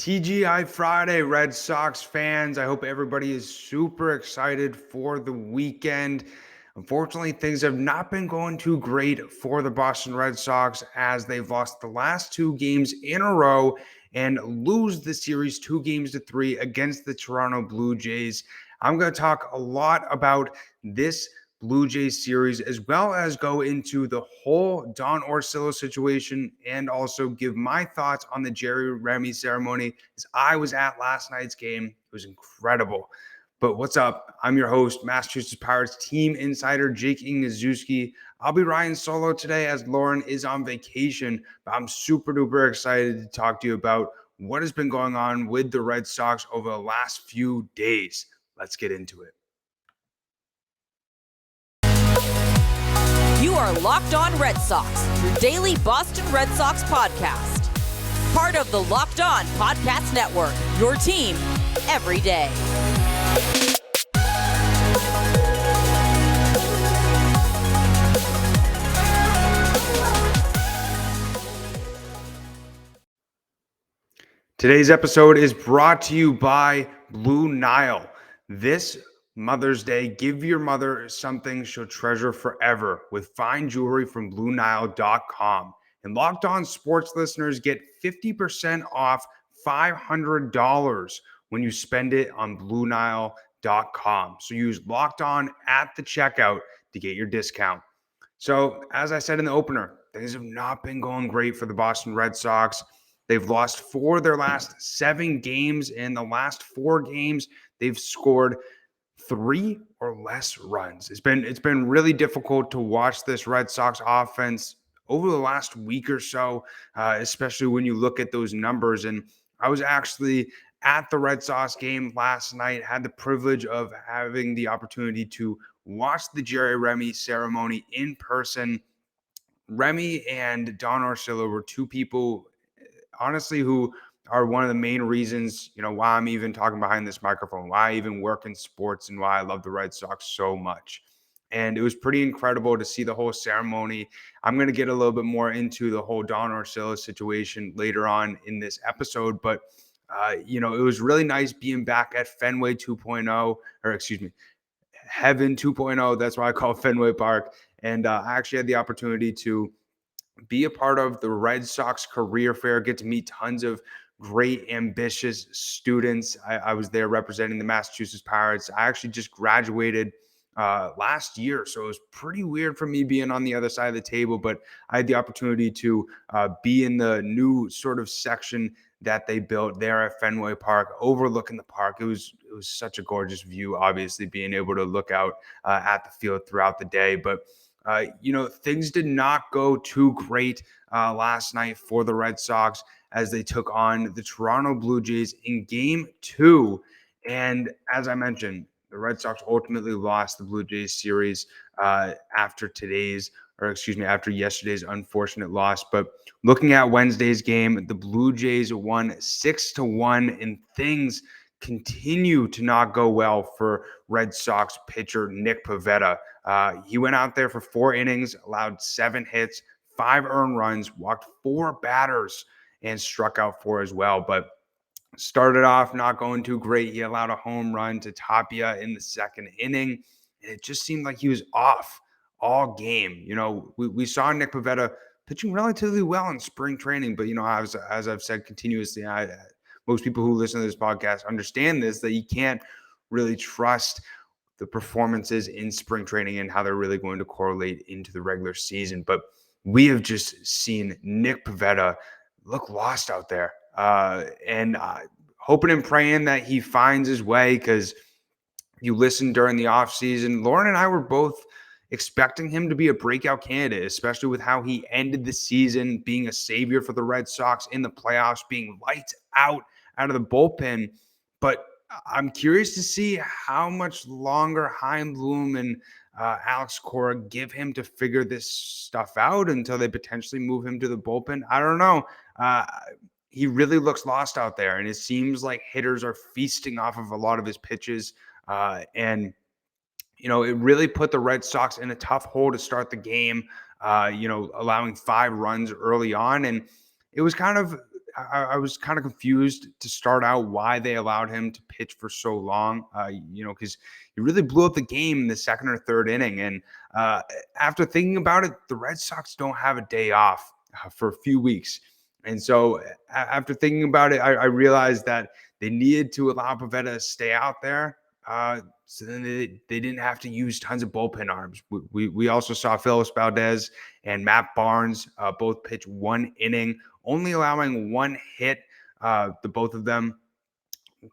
TGI Friday, Red Sox fans. I hope everybody is super excited for the weekend. Unfortunately, things have not been going too great for the Boston Red Sox as they've lost the last two games in a row and lose the series 2-3 against the Toronto Blue Jays. I'm going to talk a lot about this Blue Jays series, as well as go into the whole Don Orsillo situation and also give my thoughts on the Jerry Remy ceremony as I was at last night's game. It was incredible. But what's up? I'm your host, Massachusetts Pirates team insider Jake Ignaszewski. I'll be riding solo today as Lauren is on vacation, but I'm super duper excited to talk to you about what has been going on with the Red Sox over the last few days. Let's get into it. You are Locked On Red Sox, your daily Boston Red Sox podcast. Part of the Locked On Podcast Network, your team every day. Today's episode is brought to you by Blue Nile. This Mother's Day, give your mother something she'll treasure forever with fine jewelry from BlueNile.com. And Locked On Sports listeners get 50% off $500 when you spend it on BlueNile.com. So use Locked On at the checkout to get your discount. So, as I said in the opener, things have not been going great for the Boston Red Sox. They've lost 4 of their last 7 games. In the last 4 games, they've scored 3 or less runs. It's been really difficult to watch this Red Sox offense over the last week or so, especially when you look at those numbers. And I was actually at the Red Sox game last night, had the privilege of having the opportunity to watch the Jerry Remy ceremony in person. Remy and Don Orsillo were two people, honestly, who are one of the main reasons, why I'm even talking behind this microphone, why I even work in sports and why I love the Red Sox so much. And it was pretty incredible to see the whole ceremony. I'm going to get a little bit more into the whole Don Orsillo situation later on in this episode, but it was really nice being back at Fenway 2.0, or excuse me, Heaven 2.0. That's why I call it Fenway Park. And I actually had the opportunity to be a part of the Red Sox career fair, get to meet tons of great, ambitious students. I was there representing the Massachusetts Pirates. I actually just graduated last year, so it was pretty weird for me being on the other side of the table, but I had the opportunity to be in the new sort of section that they built there at Fenway Park, overlooking the park. It was such a gorgeous view, obviously, being able to look out at the field throughout the day, but things did not go too great last night for the Red Sox as they took on the Toronto Blue Jays in Game 2. And as I mentioned, the Red Sox ultimately lost the Blue Jays series after yesterday's unfortunate loss. But looking at Wednesday's game, the Blue Jays won 6-1, and things continue to not go well for Red Sox pitcher Nick Pivetta. He went out there for 4 innings, allowed 7 hits, 5 earned runs, walked 4 batters, and struck out 4 as well. But started off not going too great. He allowed a home run to Tapia in the 2nd inning, and it just seemed like he was off all game. We saw Nick Pivetta pitching relatively well in spring training, but as I've said continuously, most people who listen to this podcast understand this, that you can't really trust the performances in spring training and how they're really going to correlate into the regular season. But we have just seen Nick Pivetta look lost out there. And hoping and praying that he finds his way, because you listened during the offseason, Lauren and I were both expecting him to be a breakout candidate, especially with how he ended the season, being a savior for the Red Sox in the playoffs, being lights out of the bullpen. But I'm curious to see how much longer Chaim Bloom and Alex Cora give him to figure this stuff out until they potentially move him to the bullpen. I don't know. He really looks lost out there, and it seems like hitters are feasting off of a lot of his pitches. And it really put the Red Sox in a tough hole to start the game, allowing 5 runs early on. And it was kind of I was kind of confused to start out why they allowed him to pitch for so long, because he really blew up the game in the second or third inning. And after thinking about it, the Red Sox don't have a day off for a few weeks. And so after thinking about it, I realized that they needed to allow Pivetta to stay out there. So then they didn't have to use tons of bullpen arms. We also saw Phillips Valdez and Matt Barnes both pitch 1 inning, only allowing 1 hit, the both of them,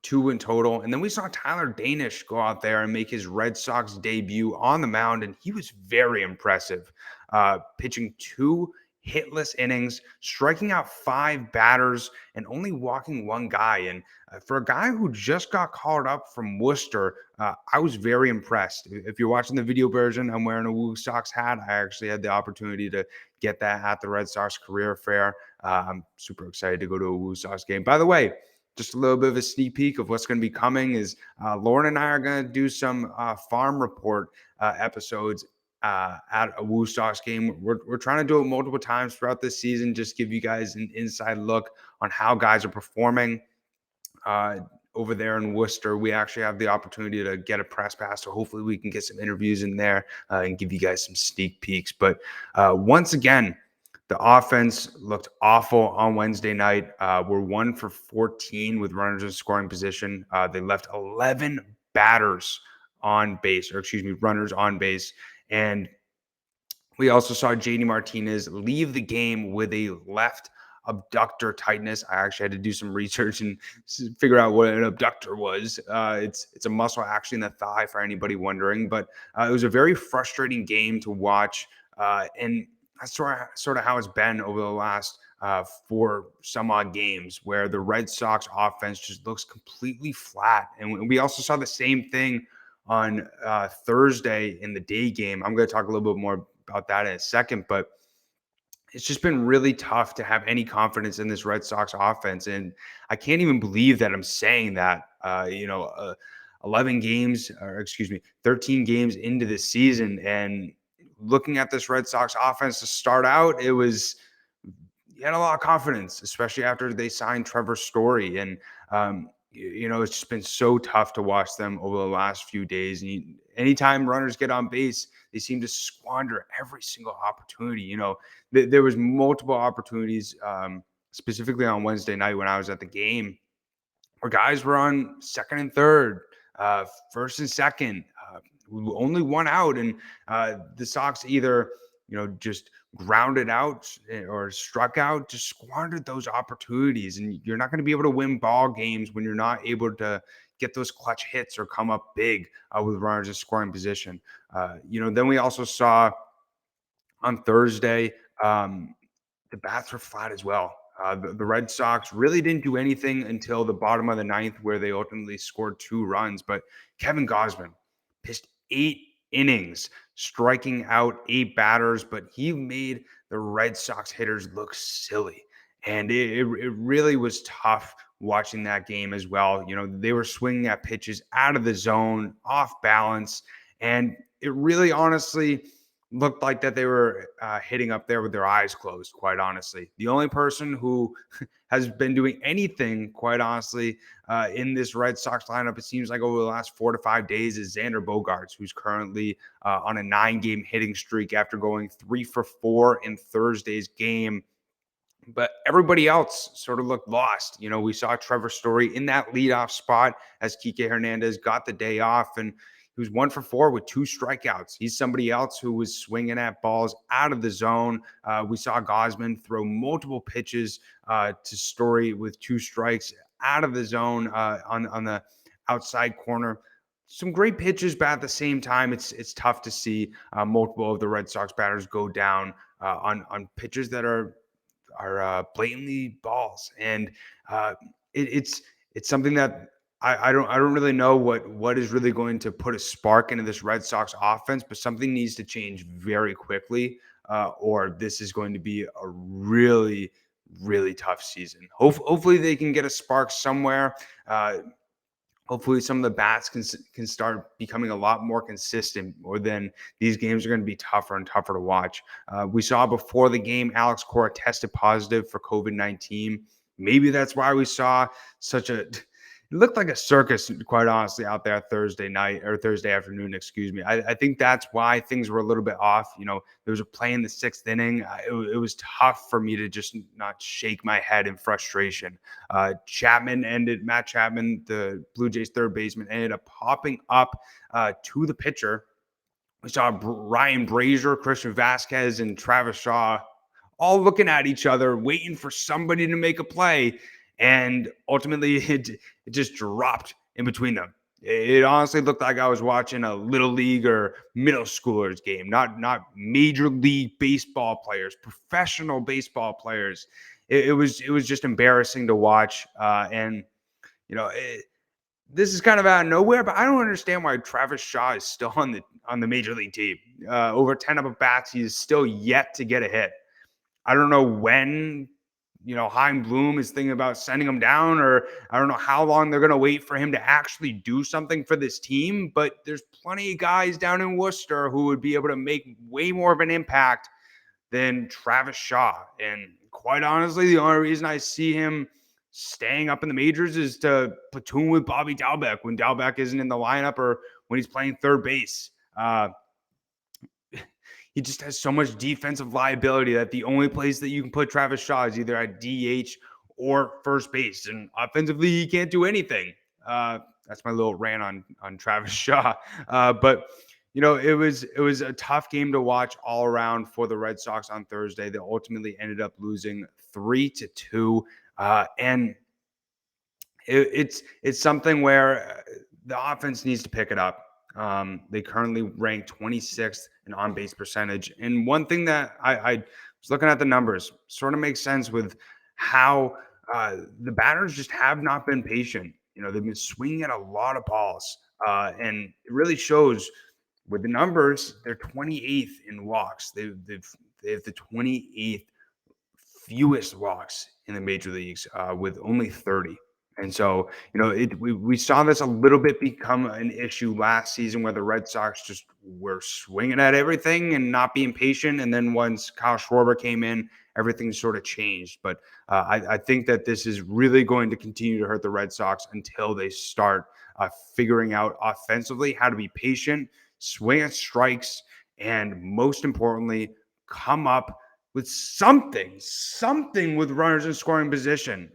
2 in total. And then we saw Tyler Danish go out there and make his Red Sox debut on the mound, and he was very impressive, pitching 2 hitless innings, striking out 5 batters, and only walking 1 guy. And for a guy who just got called up from Worcester, I was very impressed. If you're watching the video version, I'm wearing a Woo Sox hat. I actually had the opportunity to get that at the Red Sox career fair. I'm super excited to go to a Woo Sox game. By the way, just a little bit of a sneak peek of what's going to be coming is Lauren and I are going to do some farm report episodes at a Woo Sox game. We're trying to do it multiple times throughout this season, just give you guys an inside look on how guys are performing over there in Worcester. We actually have the opportunity to get a press pass, so hopefully we can get some interviews in there and give you guys some sneak peeks. But once again, the offense looked awful on Wednesday night. We're 1 for 14 with runners in scoring position. They left 11 batters on base, runners on base. And we also saw JD Martinez leave the game with a left abductor tightness. I actually had to do some research and figure out what an abductor was. It's a muscle actually in the thigh for anybody wondering. But it was a very frustrating game to watch. And that's sort of how it's been over the last 4 some odd games, where the Red Sox offense just looks completely flat. And we also saw the same thing on Thursday in the day game. I'm going to talk a little bit more about that in a second, but it's just been really tough to have any confidence in this Red Sox offense. And I can't even believe that I'm saying that, 13 games into the season, and looking at this Red Sox offense to start out, you had a lot of confidence, especially after they signed Trevor Story. And, it's just been so tough to watch them over the last few days. And anytime runners get on base, they seem to squander every single opportunity. There was multiple opportunities, specifically on Wednesday night when I was at the game, where guys were on second and third, first and second, only 1 out, and the Sox either just grounded out or struck out, just squandered those opportunities. And you're not going to be able to win ball games when you're not able to get those clutch hits or come up big with runners in scoring position. Then we also saw on Thursday, the bats were flat as well. The Red Sox really didn't do anything until the bottom of the 9th, where they ultimately scored 2 runs. But Kevin Gausman pitched 8 innings, striking out 8 batters, but he made the Red Sox hitters look silly. And it really was tough watching that game as well. They were swinging at pitches out of the zone, off balance, and it really honestly looked like that they were hitting up there with their eyes closed, quite honestly. The only person who has been doing anything, quite honestly, in this Red Sox lineup, it seems like over the last 4 to 5 days, is Xander Bogaerts, who's currently on a 9-game hitting streak after going 3 for 4 in Thursday's game. But everybody else sort of looked lost. We saw Trevor Story in that leadoff spot as Kike Hernandez got the day off, and he was 1 for 4 with 2 strikeouts. He's somebody else who was swinging at balls out of the zone. We saw Gausman throw multiple pitches to Story with 2 strikes out of the zone on the outside corner. Some great pitches, but at the same time, it's tough to see multiple of the Red Sox batters go down on pitches that are blatantly balls. And it's something that I don't really know what is really going to put a spark into this Red Sox offense, but something needs to change very quickly, or this is going to be a really, really tough season. Hopefully they can get a spark somewhere. Hopefully some of the bats can start becoming a lot more consistent, or then these games are going to be tougher and tougher to watch. We saw before the game, Alex Cora tested positive for COVID-19. maybe that's why we saw such a it looked like a circus, quite honestly, out there Thursday night or Thursday afternoon, excuse me. I think that's why things were a little bit off. There was a play in the sixth inning. It was tough for me to just not shake my head in frustration. Matt Chapman, the Blue Jays third baseman, ended up popping up to the pitcher. We saw Ryan Brazier, Christian Vasquez, and Travis Shaw all looking at each other, waiting for somebody to make a play. And ultimately, it just dropped in between them. It honestly looked like I was watching a little league or middle schoolers game, not major league baseball players, professional baseball players. It was just embarrassing to watch. And you know, this is kind of out of nowhere, but I don't understand why Travis Shaw is still on the major league team. Over 10 at bats, he is still yet to get a hit. I don't know when, Chaim Bloom is thinking about sending him down, or I don't know how long they're going to wait for him to actually do something for this team. But there's plenty of guys down in Worcester who would be able to make way more of an impact than Travis Shaw. And quite honestly, the only reason I see him staying up in the majors is to platoon with Bobby Dalbec when Dalbec isn't in the lineup or when he's playing third base. He just has so much defensive liability that the only place that you can put Travis Shaw is either at DH or first base. And offensively, he can't do anything. That's my little rant on Travis Shaw. But it was a tough game to watch all around for the Red Sox on Thursday. They ultimately ended up losing 3-2. And it's something where the offense needs to pick it up. They currently rank 26th in on-base percentage. And one thing that I was looking at the numbers sort of makes sense with how the batters just have not been patient. They've been swinging at a lot of balls. And it really shows with the numbers. They're 28th in walks. They have the 28th fewest walks in the major leagues with only 30. And so, we saw this a little bit become an issue last season where the Red Sox just were swinging at everything and not being patient. And then once Kyle Schwarber came in, everything sort of changed. But I think that this is really going to continue to hurt the Red Sox until they start figuring out offensively how to be patient, swing at strikes, and most importantly, come up with something with runners in scoring position.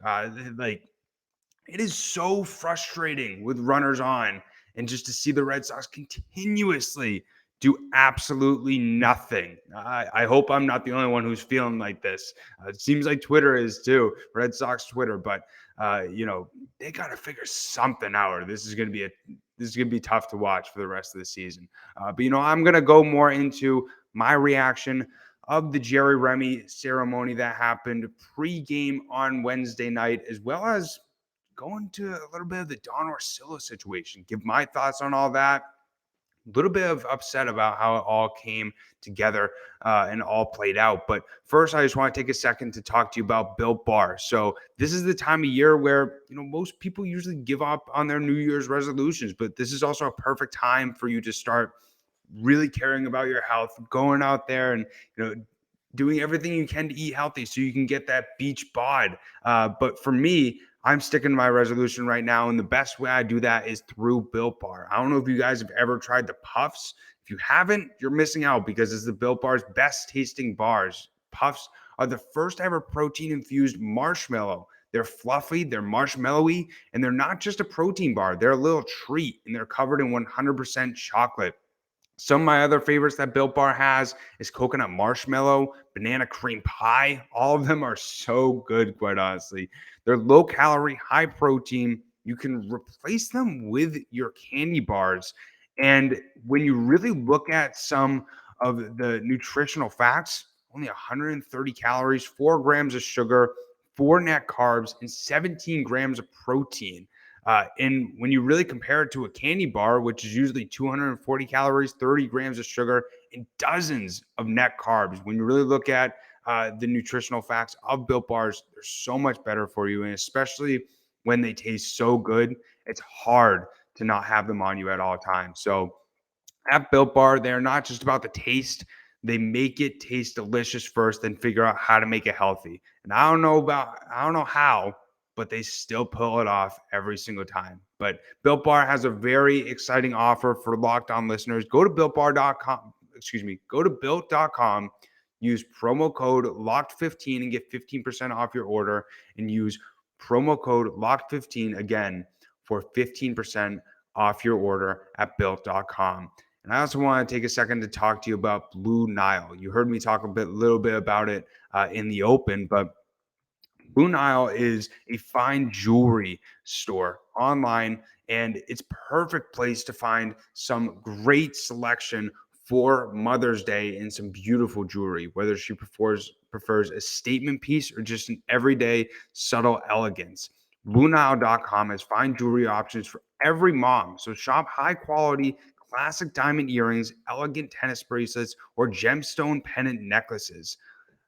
It is so frustrating with runners on and just to see the Red Sox continuously do absolutely nothing. I hope I'm not the only one who's feeling like this. It seems like Twitter is too, Red Sox Twitter, but they got to figure something out. This is going to be tough to watch for the rest of the season. But I'm going to go more into my reaction of the Jerry Remy ceremony that happened pre-game on Wednesday night, as well as going to a little bit of the Don Orsillo situation, give my thoughts on all that. A little bit of upset about how it all came together and all played out. But first, I just want to take a second to talk to you about Built Bar. So this is the time of year where, most people usually give up on their New Year's resolutions, but this is also a perfect time for you to start really caring about your health, going out there and, doing everything you can to eat healthy so you can get that beach bod. But for me, I'm sticking to my resolution right now, and the best way I do that is through Built Bar. I don't know if you guys have ever tried the Puffs. If you haven't, you're missing out because it's the Built Bar's best tasting bars. Puffs are the first ever protein-infused marshmallow. They're fluffy, they're marshmallowy, and they're not just a protein bar. They're a little treat, and they're covered in 100% chocolate. Some of my other favorites that Built Bar has is coconut marshmallow, banana cream pie. All of them are so good, quite honestly. They're low calorie, high protein. You can replace them with your candy bars. And when you really look at some of the nutritional facts, only 130 calories, 4 grams of sugar, 4 net carbs, and 17 grams of protein. And when you really compare it to a candy bar, which is usually 240 calories, 30 grams of sugar, and dozens of net carbs, when you really look at the nutritional facts of Built Bars, they're so much better for you. And especially when they taste so good, it's hard to not have them on you at all times. So at Built Bar, they're not just about the taste. They make it taste delicious first, then figure out how to make it healthy. And I don't know how, but they still pull it off every single time. But Built Bar has a very exciting offer for Locked On listeners. Go to go to built.com, use promo code LOCKED15 and get 15% off your order, and use promo code LOCKED15 again for 15% off your order at built.com. And I also want to take a second to talk to you about Blue Nile. You heard me talk little bit about it in the open, but Blue Nile is a fine jewelry store online, and it's perfect place to find some great selection for Mother's Day and some beautiful jewelry, whether she prefers a statement piece or just an everyday subtle elegance. BlueNile.com has fine jewelry options for every mom. So shop high quality classic diamond earrings, elegant tennis bracelets, or gemstone pendant necklaces.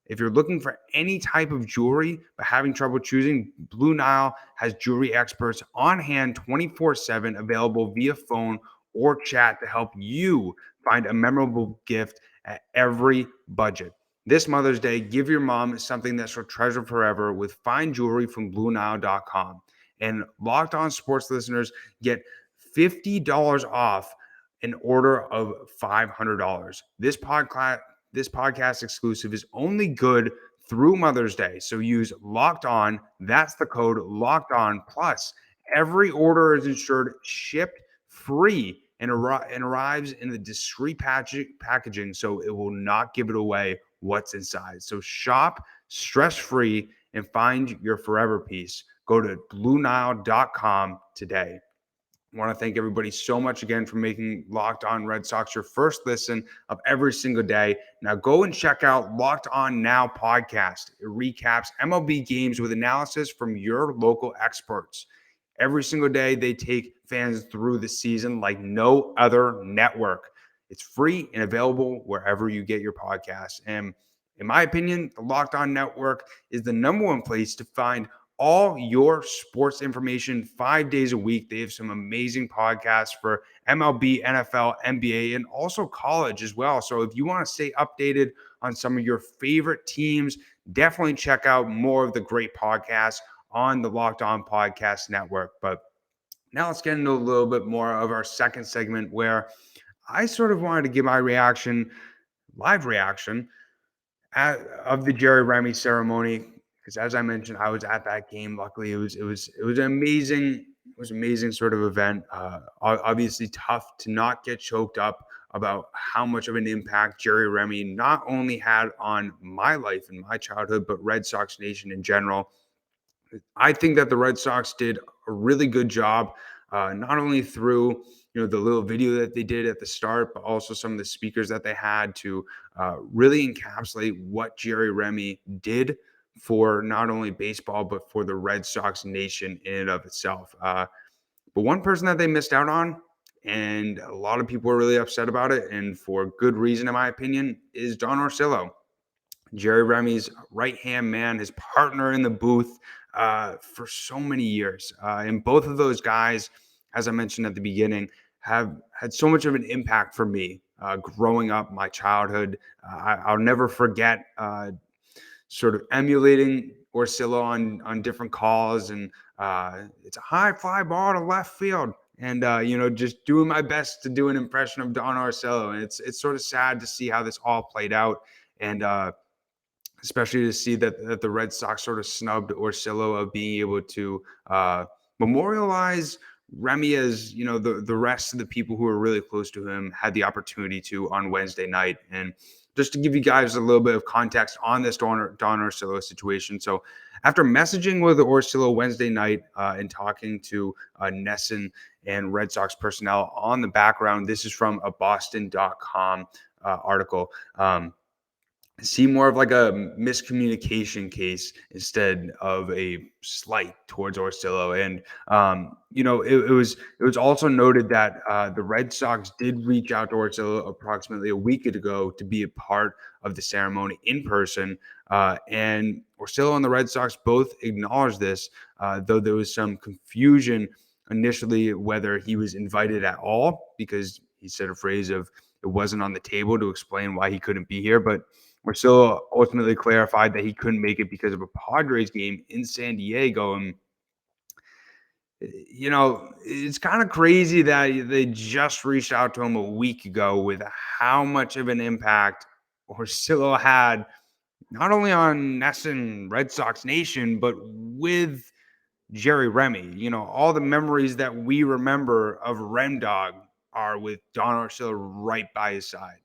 If you're looking for any type of jewelry but having trouble choosing, Blue Nile has jewelry experts on hand 24/7, available via phone or chat to help you find a memorable gift at every budget. This Mother's Day, give your mom something that she'll treasure forever with fine jewelry from BlueNile.com. And Locked On Sports listeners get $50 off an order of $500. This podcast exclusive is only good through Mother's Day. So use Locked On. That's the code Locked On. Plus, every order is insured, shipped free, and arrives in the discreet packaging, so it will not give it away what's inside. So shop stress-free and find your forever piece. Go to BlueNile.com today. I want to thank everybody so much again for making Locked On Red Sox your first listen of every single day. Now go and check out Locked On Now podcast. It recaps MLB games with analysis from your local experts. Every single day, they take fans through the season like no other network. It's free and available wherever you get your podcasts. And in my opinion, the Locked On Network is the number one place to find all your sports information 5 days a week. They have some amazing podcasts for MLB, NFL, NBA, and also college as well. So if you want to stay updated on some of your favorite teams, definitely check out more of the great podcasts on the Locked On Podcast Network. But now let's get into a little bit more of our second segment, where I sort of wanted to give my live reaction of the Jerry Remy ceremony, because as I mentioned, I was at that game. Luckily, it was an amazing sort of event. Obviously tough to not get choked up about how much of an impact Jerry Remy not only had on my life and my childhood, but Red Sox Nation in general. I think that the Red Sox did a really good job, not only through the little video that they did at the start, but also some of the speakers that they had to really encapsulate what Jerry Remy did for not only baseball, but for the Red Sox Nation in and of itself. But one person that they missed out on, and a lot of people are really upset about it, and for good reason, in my opinion, is Don Orsillo, Jerry Remy's right-hand man, his partner in the booth for so many years. And both of those guys, as I mentioned at the beginning, have had so much of an impact for me growing up, my childhood. I'll never forget sort of emulating Orsillo on different calls, and it's a high fly ball to left field. And just doing my best to do an impression of Don Orsillo. And it's sort of sad to see how this all played out. And especially to see that the Red Sox sort of snubbed Orsillo of being able to memorialize Remy, as the rest of the people who are really close to him had the opportunity to on Wednesday night. And just to give you guys a little bit of context on this Don Orsillo situation. So after messaging with Orsillo Wednesday night and talking to NESN and Red Sox personnel on the background, this is from a Boston.com article. See more of like a miscommunication case instead of a slight towards Orsillo. And it was also noted that the Red Sox did reach out to Orsillo approximately a week ago to be a part of the ceremony in person. And Orsillo and the Red Sox both acknowledged this, though there was some confusion initially whether he was invited at all, because he said a phrase of it wasn't on the table to explain why he couldn't be here. But Orsillo ultimately clarified that he couldn't make it because of a Padres game in San Diego. And, it's kind of crazy that they just reached out to him a week ago with how much of an impact Orsillo had, not only on NESN Red Sox Nation, but with Jerry Remy. All the memories that we remember of Rem Dog are with Don Orsillo right by his side.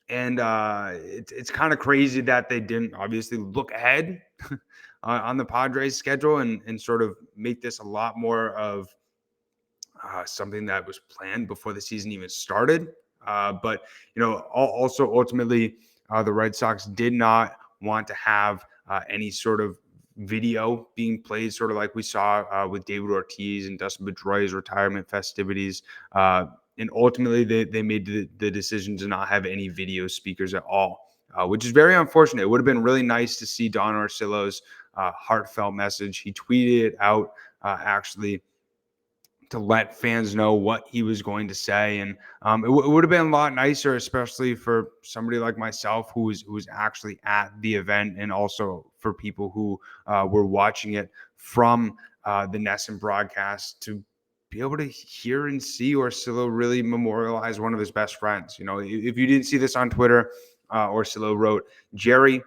And it's kind of crazy that they didn't obviously look ahead on the Padres schedule and sort of make this a lot more of something that was planned before the season even started. But also ultimately, the Red Sox did not want to have any sort of video being played, sort of like we saw with David Ortiz and Dustin Pedroia's retirement festivities. And ultimately, they made the decision to not have any video speakers at all, which is very unfortunate. It would have been really nice to see Don Orsillo's heartfelt message. He tweeted it out actually to let fans know what he was going to say. And it would have been a lot nicer, especially for somebody like myself who was actually at the event, and also for people who were watching it from the NESN broadcast, to be able to hear and see Orsillo really memorialize one of his best friends. If you didn't see this on Twitter, Orsillo wrote, Jerry,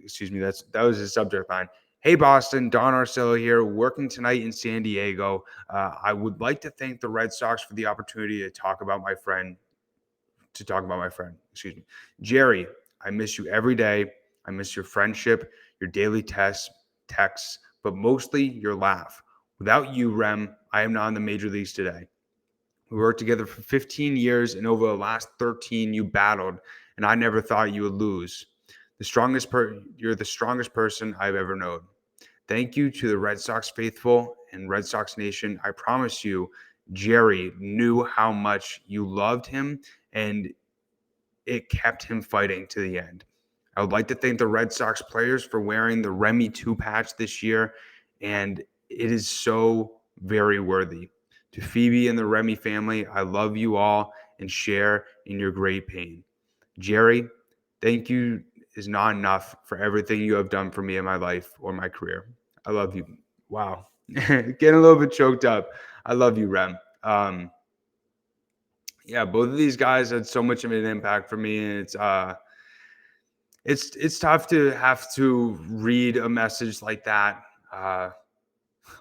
excuse me, that was his subject line. Hey, Boston, Don Orsillo here, working tonight in San Diego. I would like to thank the Red Sox for the opportunity to talk about my friend. Excuse me. Jerry, I miss you every day. I miss your friendship, your daily texts, but mostly your laugh. Without you, Rem, I am not in the major leagues today. We worked together for 15 years, and over the last 13, you battled, and I never thought you would lose. You're the strongest person I've ever known. Thank you to the Red Sox faithful and Red Sox Nation. I promise you, Jerry knew how much you loved him, and it kept him fighting to the end. I would like to thank the Red Sox players for wearing the Remy 2 patch this year, and it is so very worthy. To Phoebe and the Remy family, I love you all and share in your great pain. Jerry, thank you is not enough for everything you have done for me in my life or my career. I love you. Wow. Getting a little bit choked up. I love you, Rem. Yeah, both of these guys had so much of an impact for me, and it's tough to have to read a message like that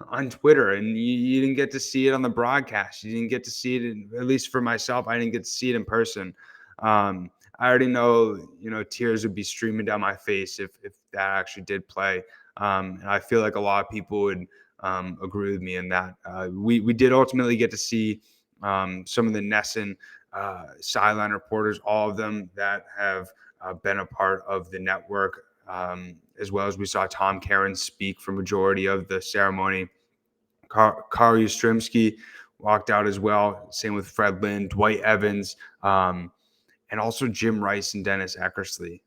on Twitter, and you didn't get to see it on the broadcast. You didn't get to see it, at least for myself, I didn't get to see it in person. I already know, tears would be streaming down my face if that actually did play. And I feel like a lot of people would agree with me in that. We did ultimately get to see some of the NESN sideline reporters, all of them that have been a part of the network, as well as we saw Tom Karen speak for majority of the ceremony. Carl Yastrzemski walked out as well. Same with Fred Lynn, Dwight Evans, and also Jim Rice and Dennis Eckersley.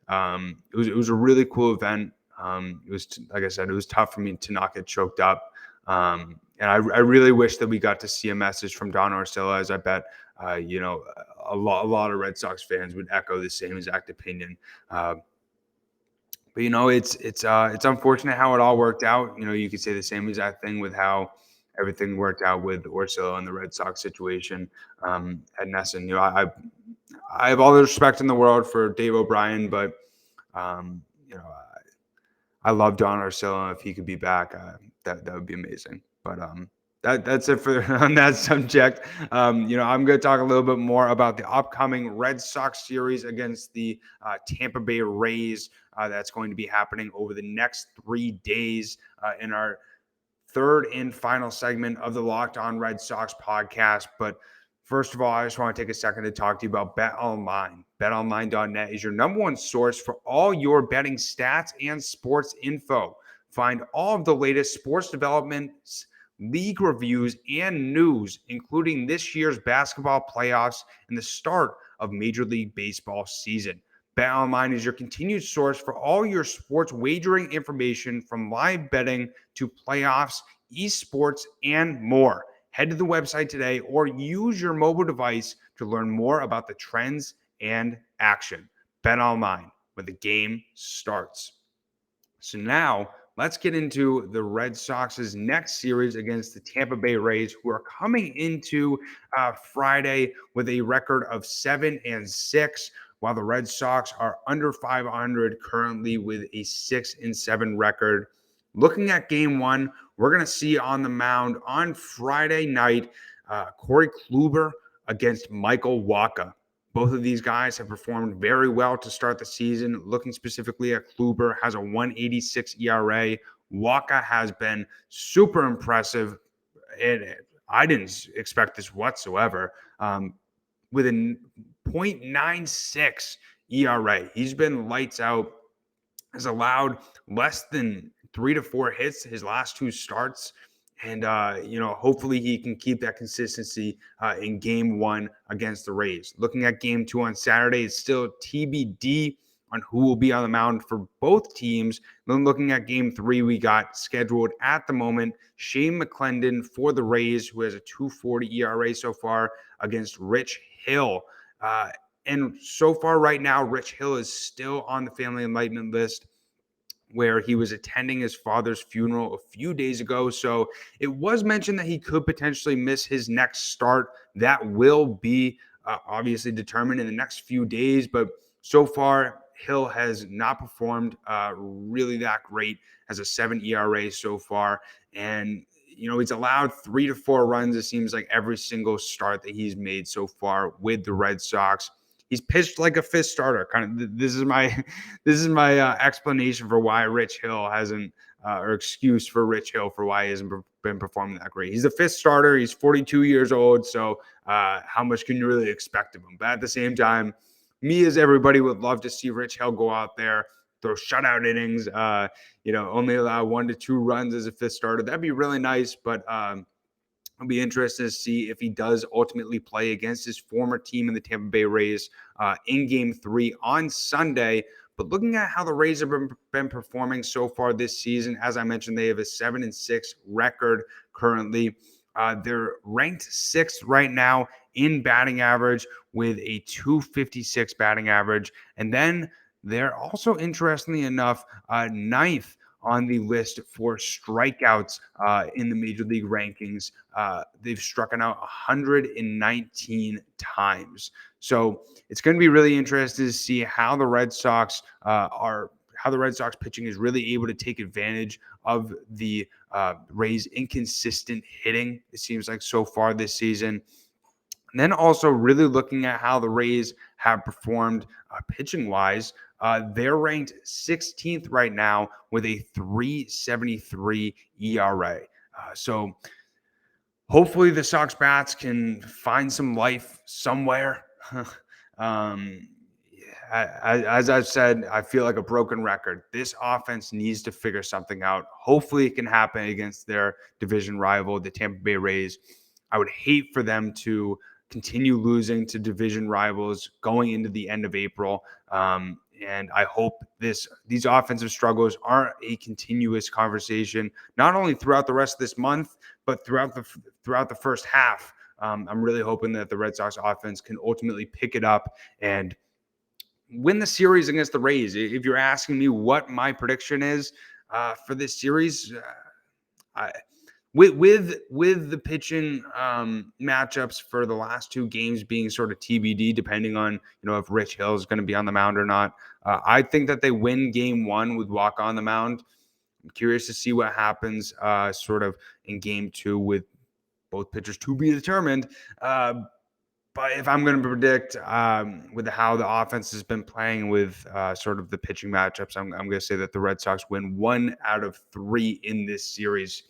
It was a really cool event. It was, like I said, it was tough for me to not get choked up. And I really wish that we got to see a message from Don Orsillo, as I bet, a lot of Red Sox fans would echo the same exact opinion. But it's unfortunate how it all worked out. You could say the same exact thing with how everything worked out with Orsillo and the Red Sox situation at NESN. I have all the respect in the world for Dave O'Brien, but I love Don Orsillo. If he could be back, that would be amazing. But that's it for on that subject. I'm going to talk a little bit more about the upcoming Red Sox series against the Tampa Bay Rays. That's going to be happening over the next 3 days in our third and final segment of the Locked On Red Sox podcast. But first of all, I just want to take a second to talk to you about BetOnline. BetOnline.net is your number one source for all your betting stats and sports info. Find all of the latest sports developments, league reviews, and news, including this year's basketball playoffs and the start of Major League Baseball season. BetOnline is your continued source for all your sports wagering information, from live betting to playoffs, esports, and more. Head to the website today or use your mobile device to learn more about the trends and action. BetOnline, where the game starts. So now let's get into the Red Sox's next series against the Tampa Bay Rays, who are coming into Friday with a record of 7-6, while the Red Sox are under 500 currently with a 6-7 record. Looking at game one, we're going to see on the mound on Friday night Corey Kluber against Michael Wacha. Both of these guys have performed very well to start the season. Looking specifically at Kluber, has a 1.86 ERA. Wacha has been super impressive, and I didn't expect this whatsoever. With a 0.96 ERA, he's been lights out. Has allowed less than 3 to 4 hits his last two starts. And, hopefully he can keep that consistency in game one against the Rays. Looking at game two on Saturday, it's still TBD on who will be on the mound for both teams. Then looking at game three, we got scheduled at the moment Shane McClendon for the Rays, who has a 2.40 ERA so far, against Rich Hill. And so far right now, Rich Hill is still on the family enlightenment list, where he was attending his father's funeral a few days ago. So it was mentioned that he could potentially miss his next start. That will be obviously determined in the next few days. But so far, Hill has not performed really that great, as a 7 ERA so far. And, he's allowed 3 to 4 runs, it seems like, every single start that he's made so far with the Red Sox. He's pitched like a fifth starter. Kind of, this is my explanation for why Rich Hill hasn't, or excuse for Rich Hill for why he hasn't been performing that great. He's the fifth starter. He's 42 years old. So how much can you really expect of him? But at the same time, me as everybody would love to see Rich Hill go out there, throw shutout innings. Only allow 1 to 2 runs as a fifth starter. That'd be really nice. But I'll be interested to see if he does ultimately play against his former team in the Tampa Bay Rays in game 3 on Sunday. But looking at how the Rays have been performing so far this season, as I mentioned, they have a 7-6 record currently. They're ranked 6th right now in batting average with a 256 batting average. And then they're also, interestingly enough, 9th on the list for strikeouts in the Major League rankings. They've struck out 119 times. So it's going to be really interesting to see how the Red Sox pitching is really able to take advantage of the Rays' inconsistent hitting, it seems like, so far this season. And then also really looking at how the Rays have performed pitching-wise. They're ranked 16th right now with a 3.73 ERA. So hopefully the Sox bats can find some life somewhere. As I've said, I feel like a broken record. This offense needs to figure something out. Hopefully it can happen against their division rival, the Tampa Bay Rays. I would hate for them to continue losing to division rivals going into the end of April. And I hope these offensive struggles aren't a continuous conversation, not only throughout the rest of this month, but throughout the first half. I'm really hoping that the Red Sox offense can ultimately pick it up and win the series against the Rays. If you're asking me what my prediction is for this series, with the pitching matchups for the last 2 games being sort of TBD, depending on if Rich Hill is going to be on the mound or not, I think that they win game 1 with Wacha on the mound. I'm curious to see what happens sort of in game 2 with both pitchers to be determined. But if I'm going to predict with how the offense has been playing with sort of the pitching matchups, I'm going to say that the Red Sox win 1 out of 3 in this series.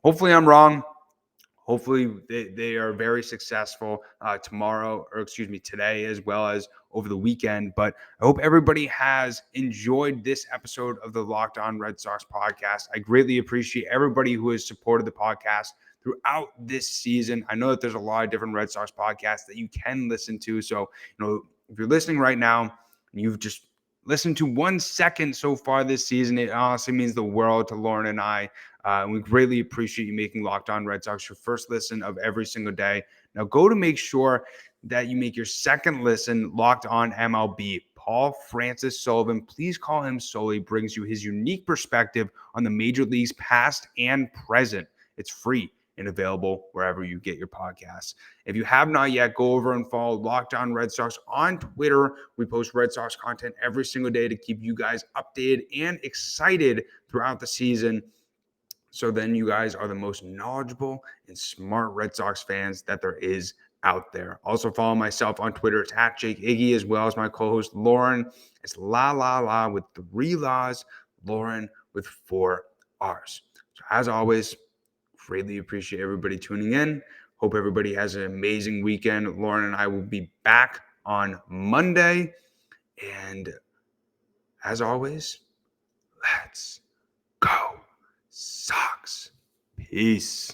Hopefully I'm wrong. Hopefully they are very successful today, as well as over the weekend. But I hope everybody has enjoyed this episode of the Locked On Red Sox podcast. I greatly appreciate everybody who has supported the podcast throughout this season. I know that there's a lot of different Red Sox podcasts that you can listen to. So, if you're listening right now and you've just listened to 1 second so far this season, it honestly means the world to Lauren and I. We greatly appreciate you making Locked On Red Sox your first listen of every single day. Now go to make sure that you make your second listen Locked On MLB, call Francis Sullivan. Please call him Sully. Brings you his unique perspective on the major leagues past and present. It's free and available wherever you get your podcasts. If you have not yet, go over and follow Locked On Red Sox on Twitter. We post Red Sox content every single day to keep you guys updated and excited throughout the season. So then you guys are the most knowledgeable and smart Red Sox fans that there is out there. Also follow myself on Twitter. It's at Jake Iggy, as well as my co-host Lauren. It's La with 3 La's, Lauren with 4 R's. So as always, greatly appreciate everybody tuning in. Hope everybody has an amazing weekend. Lauren and I will be back on Monday. And as always, let's go Sox. Peace.